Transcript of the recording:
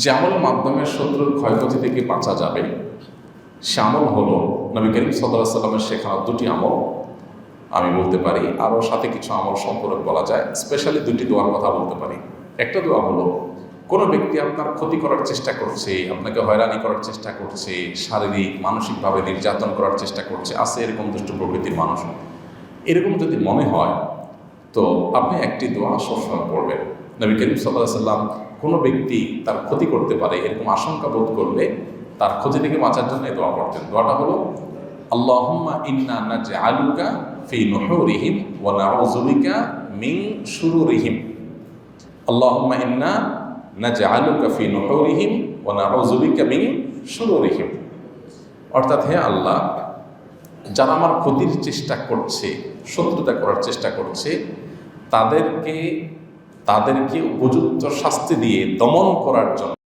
যে আমলের মাধ্যমে শত্রুর ক্ষয়ক্ষতি থেকে বাঁচা যাবে সে আমল হলো নবী করিম সাল্লাল্লাহু আলাইহি সাল্লামের শেখানো দুটি আমল। আমি বলতে পারি আরও সাথে কিছু আমল সম্পর্কে বলা যায়, স্পেশালি দুটি দোয়ার কথা বলতে পারি। একটা দোয়া হলো, কোনো ব্যক্তি আপনার ক্ষতি করার চেষ্টা করছে, আপনাকে হয়রানি করার চেষ্টা করছে, শারীরিক মানসিকভাবে নির্যাতন করার চেষ্টা করছে, আছে এরকম দুষ্ট প্রকৃতির মানুষ, এরকম যদি মনে হয় তো আপনি একটি দোয়া সবসময় পড়বেন। নবী করিম সাল্লাল্লাহু আলাইহি সাল্লাম কোনো ব্যক্তি তার ক্ষতি করতে পারে এরকম আশঙ্কা বোধ করলে তার ক্ষতি থেকে বাঁচার জন্য এই দোয়া পড়তেন। দোয়াটা হলো, আল্লাহুম্মা ইন্না নাজআলুকা ফি নুহুরিহিম ওয়া নাউযু বিকা মিন শুরুরিহিম। আল্লাহুম্মা ইন্না নাজআলুকা ফি নুহুরিহিম ওয়া নাউযু বিকা মিন শুরুরিহিম। অর্থাৎ, হে আল্লাহ, যারা আমার ক্ষতির চেষ্টা করছে, শত্রুতা করার চেষ্টা করছে, তাদেরকে উপযুক্ত শাস্তি দিয়ে দমন করার জন্য